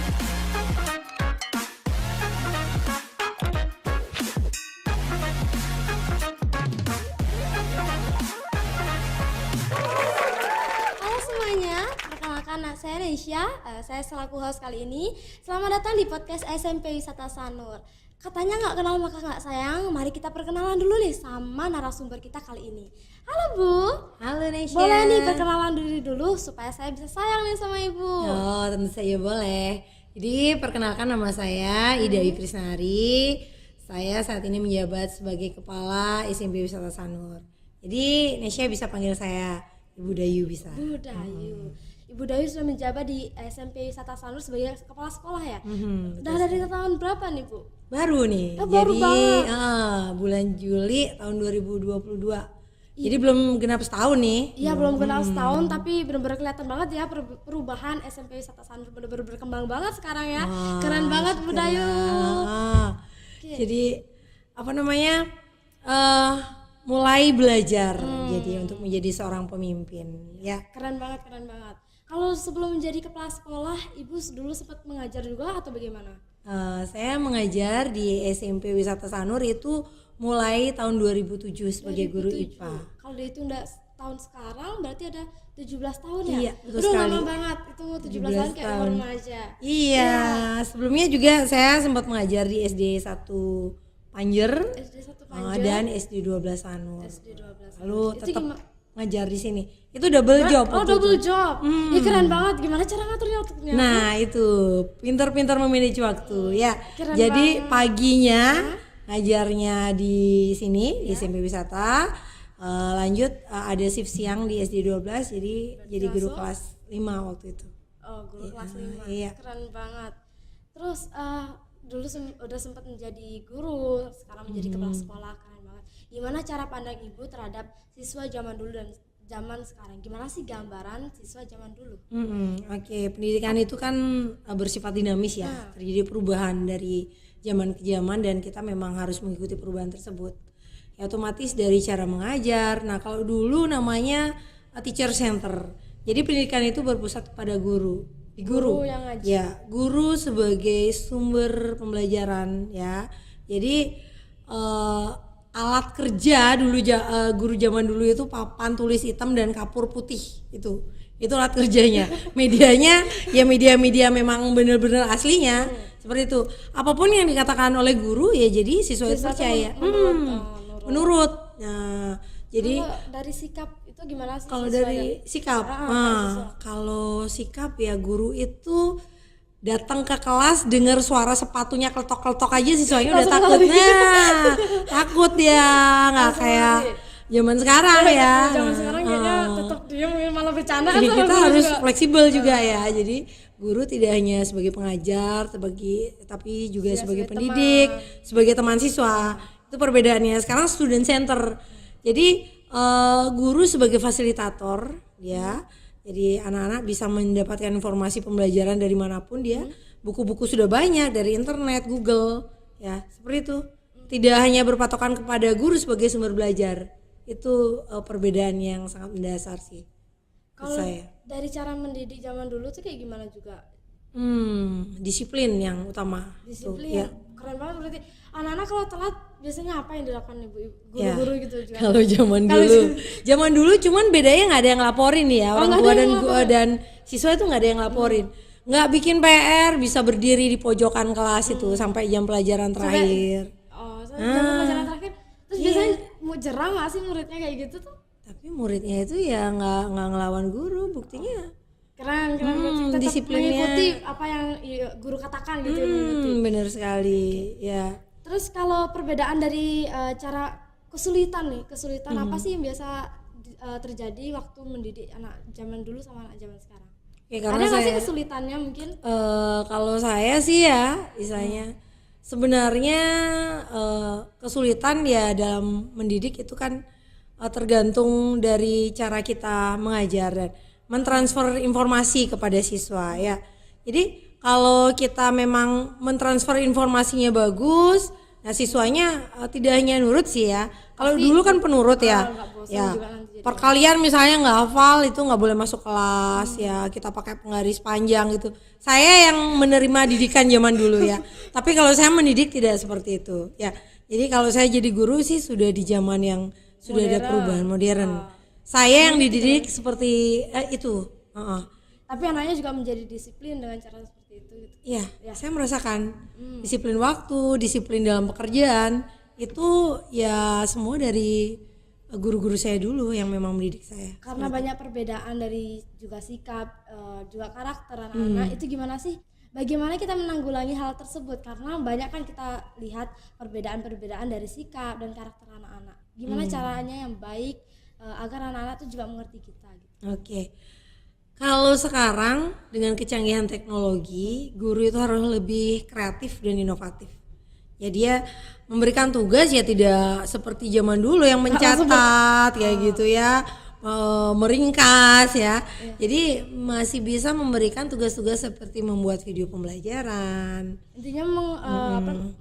Halo semuanya, perkenalkan saya Nesya, saya selaku host kali ini. Selamat datang di podcast SMP Wisata Sanur. Katanya nggak kenal maka nggak sayang, mari kita perkenalan dulu nih sama narasumber kita kali ini. Halo Bu. Halo Nesya. Boleh nih perkenalan diri dulu supaya saya bisa sayang nih sama Ibu. Oh, tentu saja boleh. Jadi perkenalkan, nama saya Ida Krisnari. Saya saat ini menjabat sebagai Kepala SMP Wisata Sanur. Jadi Nesya bisa panggil saya Ibu Dayu bisa. Bu Dayu. Ibu Dayu sudah menjabat di SMP Wisata Sanur sebagai kepala sekolah ya? Udah dari tahun berapa nih Bu? Baru nih. Baru Jadi banget. bulan Juli tahun 2022. Jadi belum genap setahun nih. Iya belum kenal setahun tapi benar-benar kelihatan banget ya perubahan SMP Wisata Sanur, benar-benar berkembang banget sekarang ya. Keren banget Bu Dayu. Jadi apa namanya? Mulai belajar jadi untuk menjadi seorang pemimpin ya. Keren banget. Kalau sebelum menjadi kepala sekolah, Ibu dulu sempat mengajar juga atau bagaimana? Saya mengajar di SMP Wisata Sanur itu mulai tahun 2007 sebagai guru 2007. IPA. Kalau dihitung tahun sekarang berarti ada 17 tahun ya? Iya, betul Udah sekali. lama banget, itu 17 tahun kayak umur remaja. Iya, sebelumnya juga saya sempat mengajar di SD 1 Panjer, SD 1 Panjer dan SD 12 Sanur. SD 12. Lalu Itu tetap gimana? ngajar di sini. Itu double job. Oh waktu double itu. job. Ya keren banget. Gimana cara ngaturnya waktunya? Nah, itu pintar-pintar memanage waktu ya. Keren Jadi banget. paginya ngajarnya di sini di SMP Wisata. Lanjut ada shift siang di SD 12 jadi guru kelas 5 waktu itu. Oh guru kelas 5. Iya. Keren banget. Terus dulu udah sempat menjadi guru, sekarang menjadi kepala sekolah, keren banget. Gimana cara pandang Ibu terhadap siswa zaman dulu dan zaman sekarang? Gimana sih gambaran siswa zaman dulu? Oke, pendidikan itu kan bersifat dinamis ya. Terjadi perubahan dari zaman ke zaman dan kita memang harus mengikuti perubahan tersebut. Ya otomatis dari cara mengajar. Nah, kalau dulu namanya teacher center. Jadi pendidikan itu berpusat pada guru. Di Guru yang ngajar. Ya, guru sebagai sumber pembelajaran ya. Jadi alat kerja dulu guru zaman dulu itu papan tulis hitam dan kapur putih itu alat kerjanya. Medianya ya media memang benar-benar aslinya seperti itu. Apapun yang dikatakan oleh guru ya jadi siswa itu percaya. Menurut. Nah, jadi Kalau dari sikap itu gimana sih? kalau siswa dari sikap, kalau sikap ya guru itu datang ke kelas dengar suara sepatunya kletok-kletok aja siswanya udah takut. Nah, takut ya, nggak kayak zaman sekarang ya. Zaman sekarang kayaknya tetap diam malah bercanda kan Jadi sama kita guru harus juga. fleksibel juga ya. Jadi guru tidak hanya sebagai pengajar, tapi juga sebagai pendidik, sebagai teman siswa. Itu perbedaannya. Sekarang student center. Jadi guru sebagai fasilitator ya. Jadi anak-anak bisa mendapatkan informasi pembelajaran dari manapun dia. Buku-buku sudah banyak dari internet, Google ya, seperti itu. Tidak hanya berpatokan kepada guru sebagai sumber belajar. Itu perbedaan yang sangat mendasar sih. Kalau Saya. dari cara mendidik zaman dulu tuh kayak gimana juga? Disiplin yang utama. Disiplin. Tuh, ya. Keren banget berarti. Anak-anak kalau telat biasanya apa yang dilakukan ibu Ya. guru-guru gitu juga? Kalau zaman dulu cuman bedanya nggak ada yang laporin ya, orang nggak tua ada dan yang gua dan siswa itu nggak ada yang laporin. Nggak bikin PR, bisa berdiri di pojokan kelas itu sampai jam pelajaran terakhir. Oh, zaman pelajaran terakhir. Terus biasanya mau jerang nggak sih muridnya kayak gitu tuh? Tapi muridnya itu ya nggak ngelawan guru, buktinya. Keren berarti tetap disiplinnya. mengikuti apa yang guru katakan gitu ya, mengikuti. Bener sekali, ya. Terus kalau perbedaan dari cara kesulitan apa sih yang biasa terjadi waktu mendidik anak zaman dulu sama anak zaman sekarang? Ya, Ada nggak sih kesulitannya mungkin? Kalau saya sih ya, misalnya sebenarnya kesulitan ya dalam mendidik itu kan tergantung dari cara kita mengajar dan mentransfer informasi kepada siswa ya. Jadi kalau kita memang mentransfer informasinya bagus, Nah siswanya tidak hanya nurut sih ya. Kalau dulu kan penurut ya. nggak bosan Ya. juga nanti jadi. Perkalian misalnya nggak hafal itu nggak boleh masuk kelas ya. Kita pakai penggaris panjang gitu. Saya yang menerima didikan zaman dulu ya. Tapi kalau saya mendidik tidak seperti itu ya. Jadi kalau saya jadi guru sih sudah di zaman yang sudah ada perubahan modern. Saya yang dididik seperti itu. Tapi anaknya juga menjadi disiplin dengan cara seperti itu gitu. Iya, saya merasakan disiplin waktu, disiplin dalam pekerjaan itu ya semua dari guru-guru saya dulu yang memang mendidik saya. Karena banyak perbedaan dari juga sikap, juga karakter anak-anak, itu gimana sih? Bagaimana kita menanggulangi hal tersebut? Karena banyak kan kita lihat perbedaan-perbedaan dari sikap dan karakter anak-anak. Gimana caranya yang baik agar anak-anak itu juga mengerti kita gitu. Oke. Kalau sekarang dengan kecanggihan teknologi, guru itu harus lebih kreatif dan inovatif. Ya dia memberikan tugas ya tidak seperti zaman dulu yang mencatat kayak gitu ya, meringkas ya. Jadi masih bisa memberikan tugas-tugas seperti membuat video pembelajaran. Intinya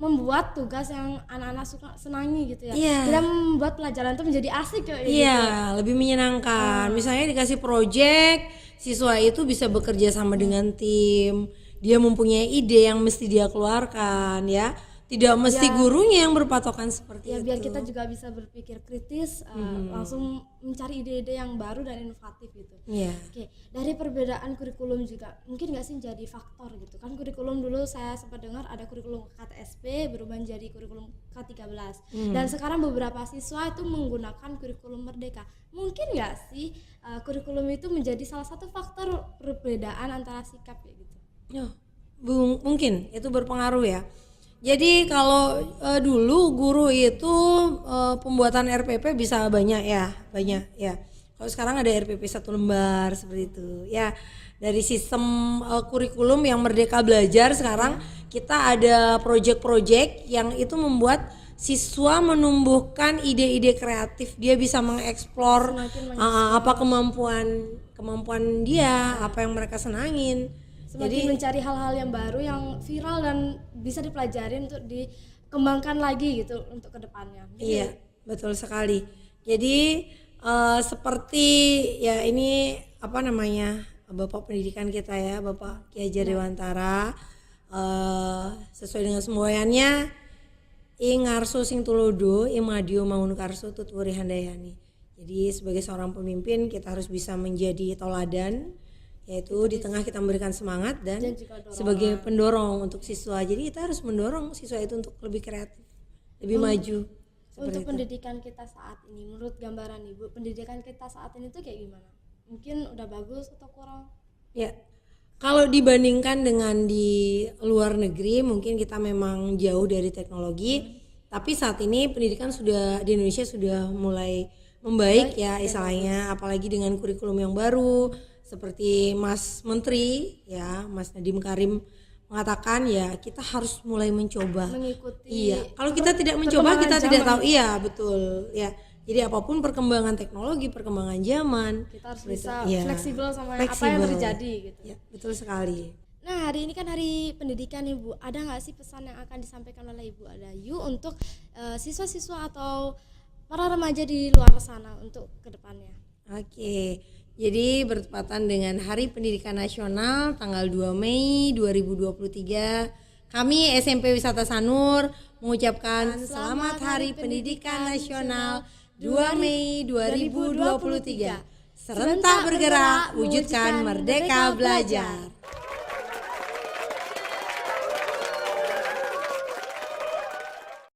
membuat tugas yang anak-anak suka senangi gitu ya. Iya. Tidak membuat pelajaran itu menjadi asik kayak gitu. Iya, lebih menyenangkan. Misalnya dikasih project, siswa itu bisa bekerja sama dengan tim. Dia mempunyai ide yang mesti dia keluarkan ya. Tidak mesti gurunya yang berpatokan seperti Ya itu. biar kita juga bisa berpikir kritis, langsung mencari ide-ide yang baru dan inovatif gitu. Iya. Oke, dari perbedaan kurikulum juga mungkin nggak sih jadi faktor gitu kan? Kurikulum dulu saya sempat dengar ada kurikulum KTSP berubah menjadi kurikulum K13 dan sekarang beberapa siswa itu menggunakan kurikulum Merdeka. Mungkin nggak sih kurikulum itu menjadi salah satu faktor perbedaan antara sikap kayak gitu? Ya, mungkin itu berpengaruh ya. Jadi kalau dulu guru itu pembuatan RPP bisa banyak ya. Kalau sekarang ada RPP 1 lembar seperti itu. Ya, dari sistem kurikulum yang Merdeka Belajar sekarang kita ada proyek-proyek yang itu membuat siswa menumbuhkan ide-ide kreatif. Dia bisa mengeksplor apa kemampuan dia, apa yang mereka senangin. Semakin mencari hal-hal yang baru yang viral dan bisa dipelajari untuk dikembangkan lagi gitu untuk kedepannya. Iya, betul sekali. Jadi seperti ya ini apa namanya Bapak Pendidikan kita ya, Bapak Ki Hajar Dewantara, sesuai dengan semboyannya ing ngarso sing tulodo ing madya mangun karso tutwuri handayani. Jadi sebagai seorang pemimpin kita harus bisa menjadi teladan, yaitu di tengah kita memberikan semangat dan sebagai pendorong untuk siswa. Jadi kita harus mendorong siswa itu untuk lebih kreatif, lebih maju. Untuk pendidikan kita saat ini, menurut gambaran Ibu, pendidikan kita saat ini tuh kayak gimana? Mungkin udah bagus atau kurang? Ya, kalau dibandingkan dengan di luar negeri mungkin kita memang jauh dari teknologi, tapi saat ini pendidikan sudah di Indonesia sudah mulai membaik ya istilahnya, apalagi dengan kurikulum yang baru. Seperti Mas Menteri ya, Mas Nadiem Karim mengatakan ya kita harus mulai mencoba mengikuti. Iya, kalau kita tidak mencoba kita tidak tahu. Iya, betul ya. Jadi apapun perkembangan teknologi, perkembangan zaman, kita harus bisa ya, fleksibel sama apa yang terjadi gitu. Ya, betul sekali. Nah, hari ini kan hari pendidikan Ibu. Ada nggak sih pesan yang akan disampaikan oleh Ibu Adayu untuk siswa-siswa atau para remaja di luar sana untuk kedepannya? Oke. Jadi bertepatan dengan Hari Pendidikan Nasional tanggal 2 Mei 2023, kami SMP Wisata Sanur mengucapkan Selamat Hari Pendidikan Nasional 2 Mei 2023. Serentak bergerak, wujudkan Merdeka Belajar.